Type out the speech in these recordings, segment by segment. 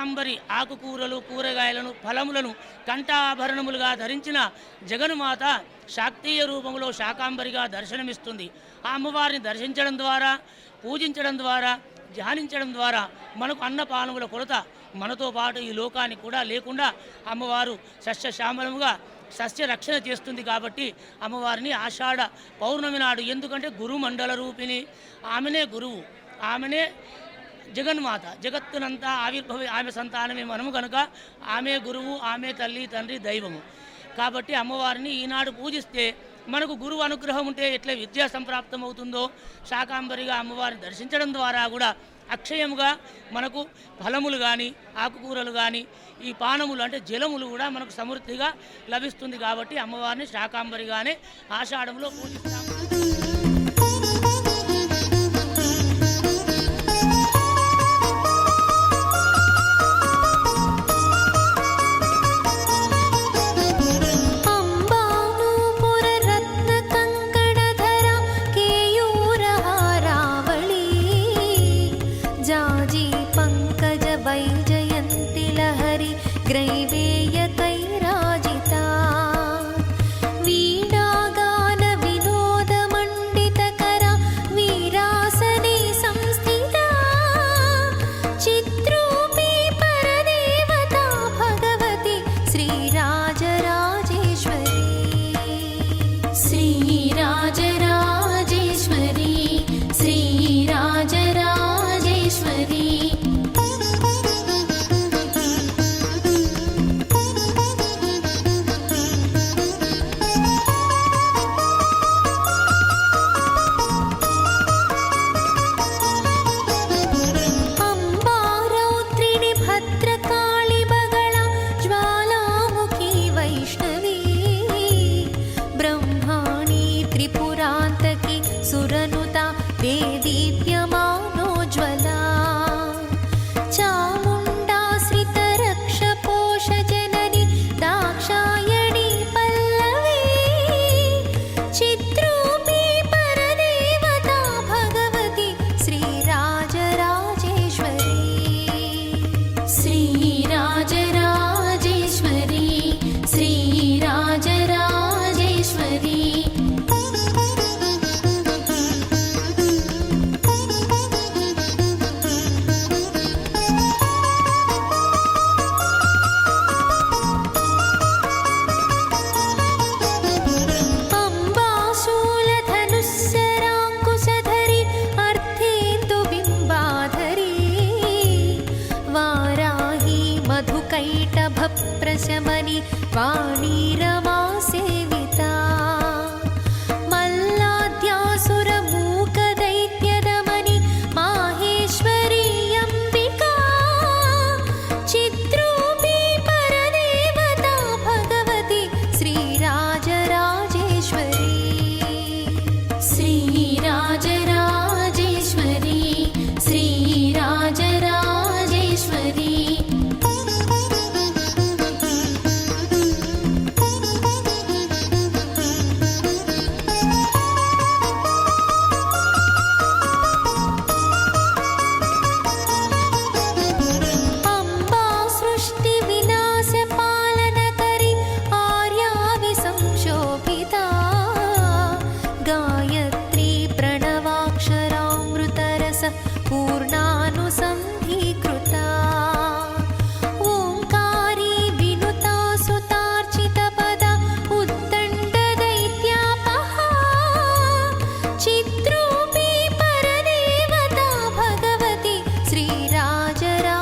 శాకాంబరి ఆకుకూరలు కూరగాయలను ఫలములను కంఠాభరణములుగా ధరించిన జగన్మాత శాక్తీయ రూపంలో శాకాంబరిగా దర్శనమిస్తుంది. ఆ అమ్మవారిని దర్శించడం ద్వారా, పూజించడం ద్వారా, ధ్యానించడం ద్వారా మనకు అన్నపానముల కొరత మనతో పాటు ఈ లోకానికి కూడా లేకుండా అమ్మవారు సస్యశ్యామలముగా సస్య రక్షణ చేస్తుంది. కాబట్టి అమ్మవారిని ఆషాఢ పౌర్ణమి నాడు, ఎందుకంటే గురుమండల రూపిణి, ఆమెనే గురువు, ఆమెనే జగన్మాత, జగత్తునంతా ఆమె సంతానమే మనము కనుక ఆమె గురువు, ఆమె తల్లి తండ్రి దైవము. కాబట్టి అమ్మవారిని ఈనాడు పూజిస్తే మనకు గురువు అనుగ్రహం ఉంటే ఎట్లా విద్యా సంప్రాప్తం అవుతుందో, శాకాంబరిగా అమ్మవారిని దర్శించడం ద్వారా కూడా అక్షయముగా మనకు ఫలములు కానీ, ఆకుకూరలు కానీ, ఈ పానములు అంటే జలములు కూడా మనకు సమృద్ధిగా లభిస్తుంది. కాబట్టి అమ్మవారిని శాకాంబరిగానే ఆషాఢంలో పూజిస్తాము. ప్రశమని వాణీరమా సేవితా మల్లాద్యాసుర మూక దైత్యదమని మాహేశ్వరీ అంబికా చిత్రూపీ పరదేవతా భగవతి శ్రీరాజరాజేశ్వరీ శ్రీరాజరాజేశ్వరీ శ్రీరాజరాజేశ్వరీ पूर्णानुसन्धीकृता ओंकारी विनुता सुतार्चितपदा उद्दण्डदैत्यापहा चित्रूपी परदेवता भगवती श्रीराजराजेश्वरी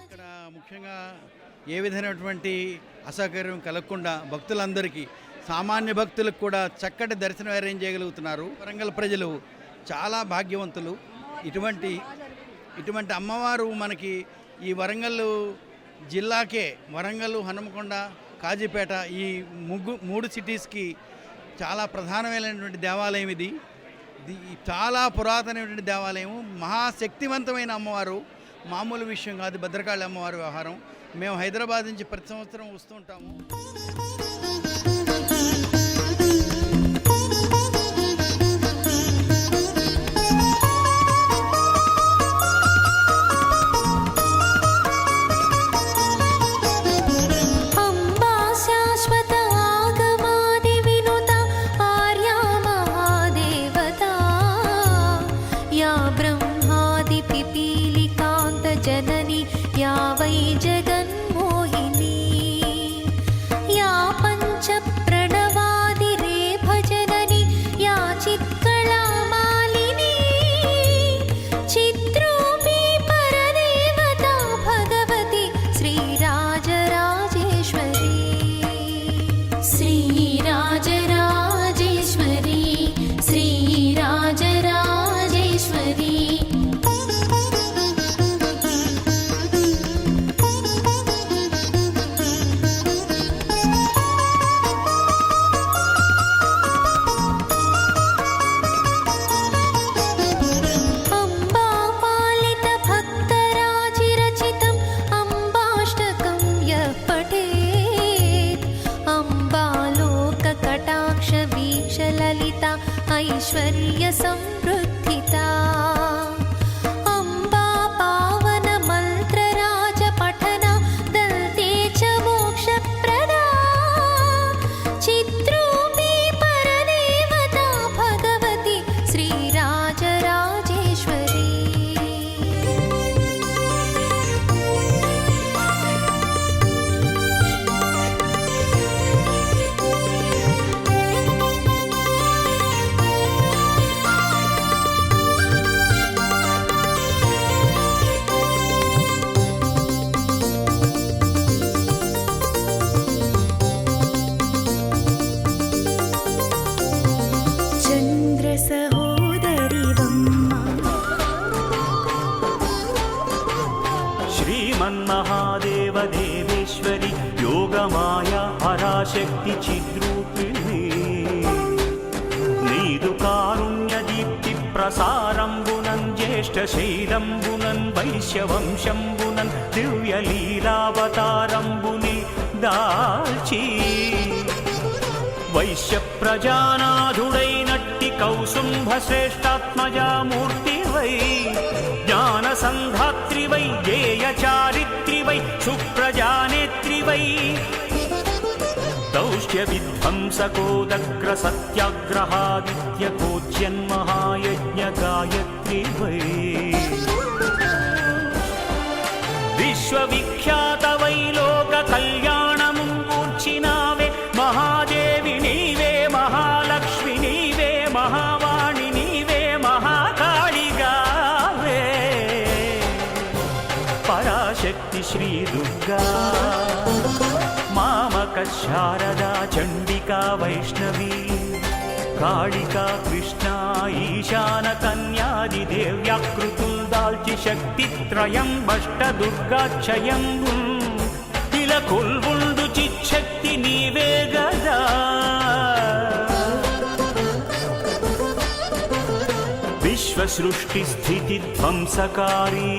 ఇక్కడ ముఖ్యంగా ఏ విధమైనటువంటి అసౌకర్యం కలగకుండా భక్తులందరికీ సామాన్య భక్తులకు కూడా చక్కటి దర్శనం అరేంజ్ చేయగలుగుతున్నారు. వరంగల్ ప్రజలు చాలా భాగ్యవంతులు. ఇటువంటి అమ్మవారు మనకి ఈ వరంగల్ జిల్లాకే, వరంగల్, హనుమకొండ, కాజీపేట ఈ మూడు సిటీస్కి చాలా ప్రధానమైనటువంటి దేవాలయం ఇది. చాలా పురాతనమైనటువంటి దేవాలయం, మహాశక్తివంతమైన అమ్మవారు. మామూలు విషయం కాదు భద్రకాళి అమ్మవారి వ్యవహారం. మేము హైదరాబాద్ నుంచి ప్రతి సంవత్సరం వస్తూ ఉంటాము. ऐश्वर्य संवृद्धिता अम्बा पावन मंत्र राज पठना दन्ते च मोक्षप्रदा चिद्रूपी परदेवता भगवती श्रीराजराजेश्वरी सहोदरी श्रीमन्महादेव देवेश्वरि योगमाया पराशक्ति चिद्रूपिणी नीदु कारुण्यदीप्ति प्रसारम्बुनं ज्येष्ठशैलम्बुनं वैश्यवंशम्बुनं दिव्यलीलावतारम्बुनि दाल्ची వైశ్య ప్రజానాథుడైనట్టి కౌసుంభ శ్రేష్టాత్మజా మూర్తివై జ్ఞాన సంధాత్రివై జేయ చారిత్రివై సుప్రజానేత్రివై దౌష్ట్య విధ్వంసకోదగ్ర సత్యాగ్రహాదిత్య కోజ్యన్మహాయజ్ఞ గాయత్రివై విశ్వవిఖ్యాతవై లోక కళ్యాణముం కూర్చినావే మహాదేవి నీవే మహాలక్ష్మి నీవే మహావాణి నీవే మహాకాళిగావే పరాశక్తి శ్రీ దుర్గా మామక శారదా చండికా వైష్ణవీ కాళికా కృష్ణ ఈశాన కన్యాది దేవ్యాకృతుల్ దాల్చి శక్తిత్రయం అష్టదుర్గాక్షయం ఇలా కొల్వుండు చిచ్చక్తి నీవే గదా విశ్వ సృష్టి స్థితి ధ్వంసకారీ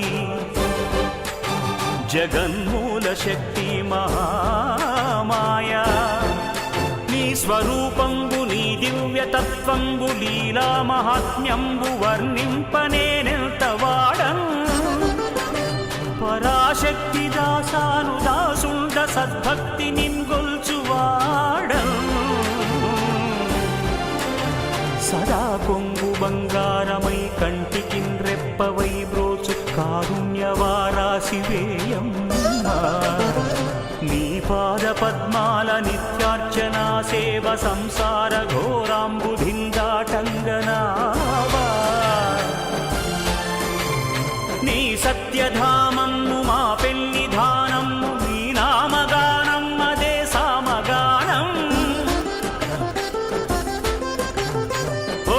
జగన్మూల శక్తి మహామాయా నీ స్వరూపంబు నీ దివ్యతత్వంబు లీలా మహాత్మ్యంబు వర్ణింపనేనెంత వాడన్ పరాశక్తి దాసాను దాసుండ సద్భక్తి నిన్గొల్చువాడన్ సదా కొంగు బంగారమై కంటికిన్ రెప్పవై బ్రోచు కారుణ్యవారాశివేయమ్మా నీ పాద పద్మాల నిత్యార్చనా సేవ సంసార ఘోరాంబుధిందాటంగనావా నీ సత్యధామము మా పెన్నిధానము నీ నామగానం అదే సామగానం ఓ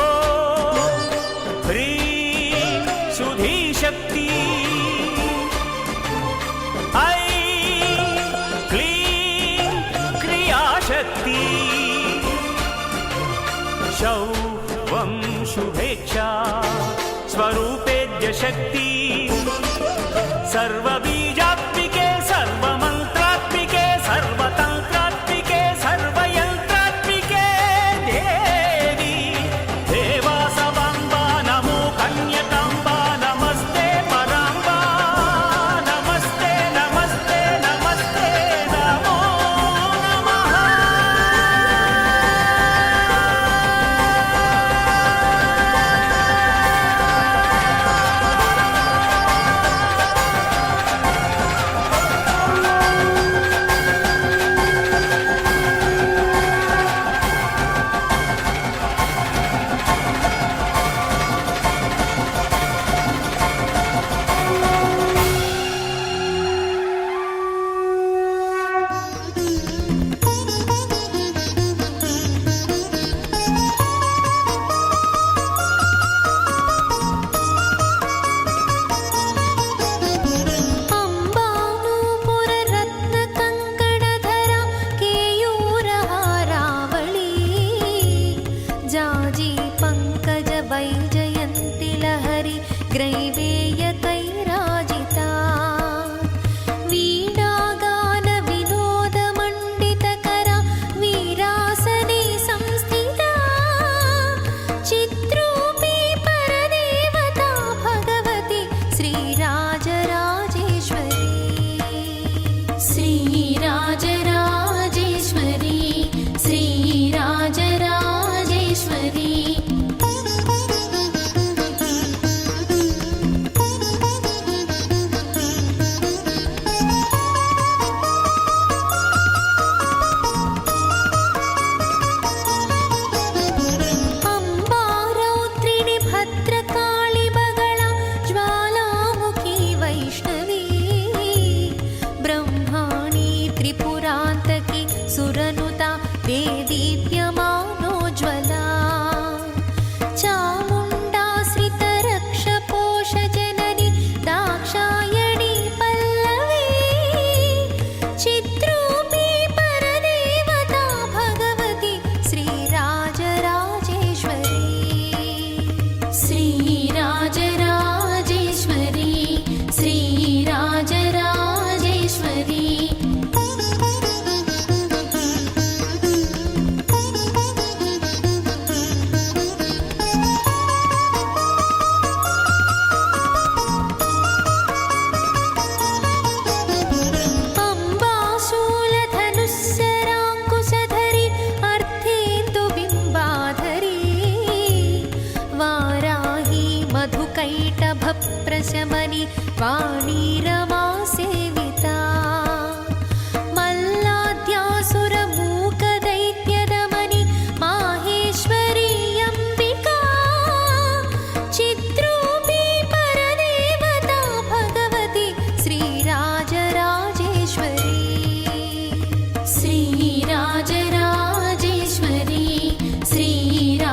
హ్రీం సుధీశక్తి శక్తి శౌవం శుభేచ్ఛా స్వరూపేద్య శక్తి సర్వబీజాత్మికే సర్వమంత్రాత్మికే సర్వతంత్రాత్మికే సర్వయంత్రాత్మికే దేవి దేవాసవాంబా నమో కన్యకాంబా నమస్తే పరాంబా నమస్తే నమస్తే నమస్తే నమో प्रशमनि वाणी रमा सेविता मल्लाद्यासुरमूकदैत्यदमनि माहेश्वरी अम्बिका चिद्रूपी परदेवता भगवती श्रीराजराजेश्वरी श्रीराजराजेश्वरी श्रीराजराजेश्वरी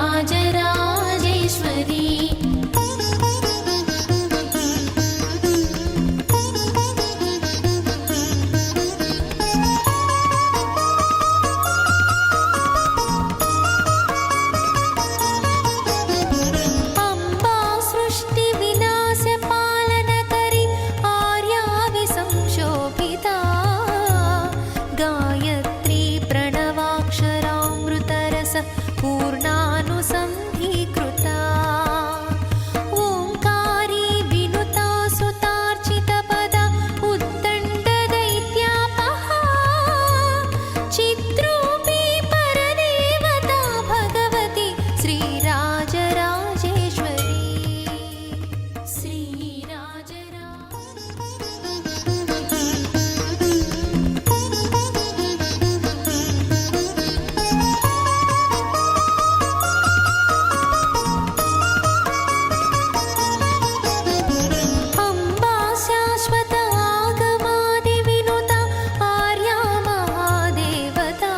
अम्बा सृष्टिविनाशपालनकरी आर्याविसंशोभिता गायत्री प्रणवाक्षरामृतरस पूर्णानुसन्धीकृता ओङ्कारी विनुता सुतार्चितपदा उद्दण्डदैत्यापहा चिद्रूपी परदेवता भगवती श्रीराजराजेश्वरी अम्बा शाश्वत आगमादिविनुता आर्या महादेवता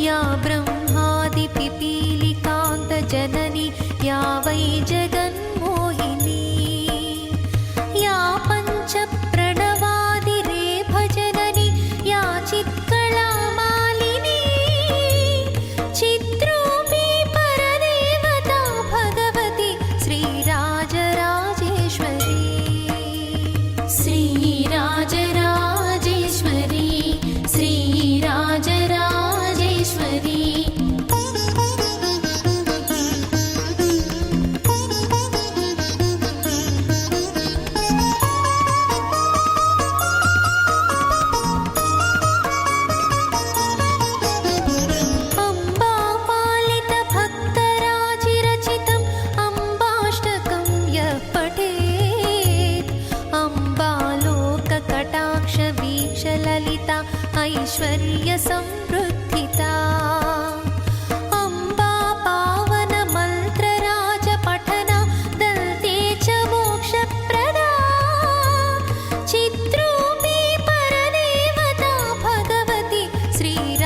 या ब्रह्मादिपिपीलिकान्तजननी या वै जगन्मोहिनी या पञ्चप्रणवादिरेफजननी या चित्कलामालिनी चिद्रूपी परदेवता भगवती श्रीराजराजेश्वरी श्रीराजराजेश्वरी श्रीराजराजेश्वरी अम्बा पालित भक्तराजिरचितम् अम्बाष्टकं यः पठेत् अम्बा लोककटाक्ष वीक्षललिता ऐश्वर्यसंवृद्धिता अम्बा पावन मन्त्रराजपठना दन्ते च मोक्षप्रदा चिद्रूपी परदेवता भगवती श्रीराजराजेश्वरी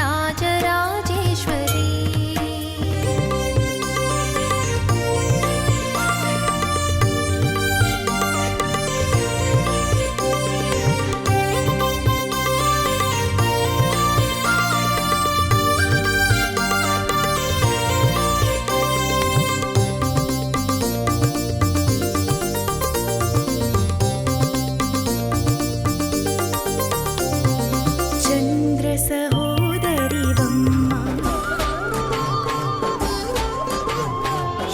चन्द्रसहोदरि वम्मा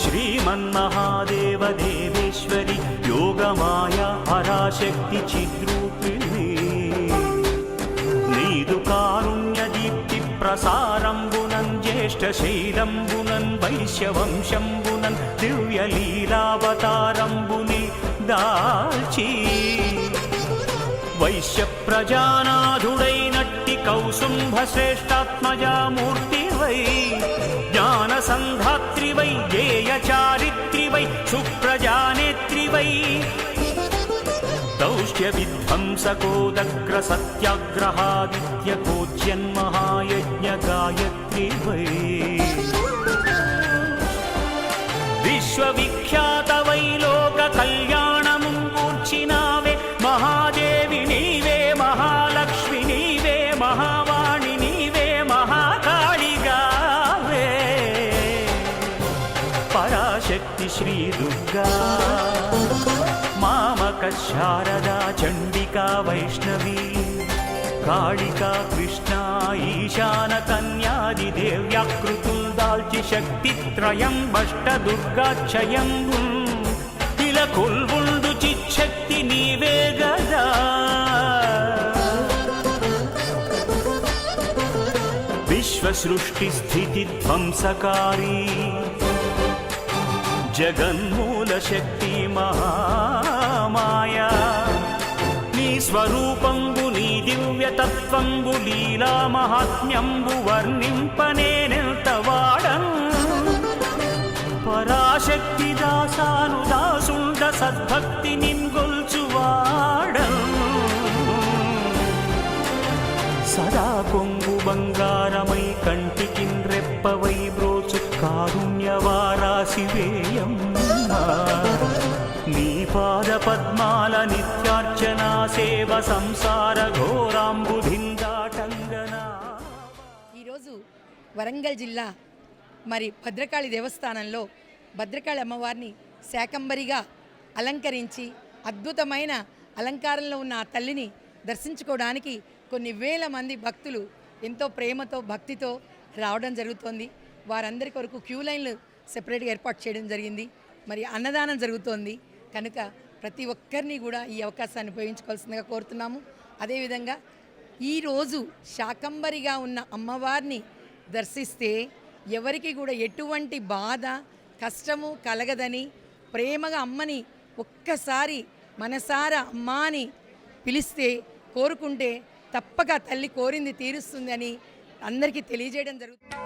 श्रीमन्महादेव देवेश्वरि योगमाया पराशक्ति चिद्रूपिणी नीदु कारुण्यदीप्ति प्रसारम्बुनं ज्येष्ठशैलम्बुनं वैश्यवंशम्बुनं दिव्यलीलावतारम्बुनि दाल्ची వైశ్యప్రజానాథుడైనట్టి కౌసుంభశ్రేష్టాత్మజామూర్తివై జ్ఞానసంధాత్రివై గేయచారిత్రివై సుప్రజానేత్రివై దౌష్ట్యవిధ్వంసకోదగ్ర సత్యాగ్రహాదిత్యకోజ్యన్మహాయజ్ఞగాయత్రివై విశ్వవిఖ్యాతవై లోక కళ్యాణముం కూర్చినావే మహాదేవి నీవే మహాలక్ష్మి నీవే మహావాణి నీవే మహాకాళిగావే పరాశక్తి శ్రీ దుర్గా మామక శారదా చండికా వైష్ణవీ కాళికా కృష్ణ ఈశాన కన్యాది దేవ్యాకృతుల్ దాల్చి శక్తిత్రయం అష్టదుర్గాక్షయం ఇలా కొల్వుండు చిచ్చక్తి నీవే గదా విశ్వసృష్టి స్థితి ధ్వంసకారీ జగన్మూల శక్తి మహామాయా నీ స్వరూపంబు నీ దివ్యతత్వంబు లీలా మహాత్మ్యంబు వర్ణింపనేనెంత వాడన్ పరాశక్తి దాసాను దాసుండ సద్భక్తి నిన్గొల్చువాడన్ సదా కొంగు బంగారమై కంటికిన్ రెప్పవై బ్రోచు కారుణ్యవారాశివేయమ్మా నీ పాద పద్మాల నిత్యార్చనా సేవ సంసార ఘోరాంబుధిందాటంగనా. ఈరోజు వరంగల్ జిల్లా మరి భద్రకాళి దేవస్థానంలో భద్రకాళి అమ్మవారిని శాకంబరిగా అలంకరించి అద్భుతమైన అలంకారంలో ఉన్న ఆ తల్లిని దర్శించుకోవడానికి కొన్ని వేల మంది భక్తులు ఎంతో ప్రేమతో భక్తితో రావడం జరుగుతోంది. వారందరి కొరకు క్యూ లైన్లు సెపరేట్గా ఏర్పాటు చేయడం జరిగింది. మరి అన్నదానం జరుగుతోంది కనుక ప్రతి ఒక్కరిని కూడా ఈ అవకాశాన్ని ఉపయోగించుకోవాల్సిందిగా కోరుతున్నాము. అదేవిధంగా ఈరోజు శాకంబరిగా ఉన్న అమ్మవారిని దర్శిస్తే ఎవరికి కూడా ఎటువంటి బాధ కష్టము కలగదని ప్రేమగా అమ్మని ఒక్కసారి మనసారా అమ్మా అని పిలిస్తే కోరుకుంటే తప్పక తల్లి కోరింది తీరుస్తుందని అందరికీ తెలియజేయడం జరుగుతుంది.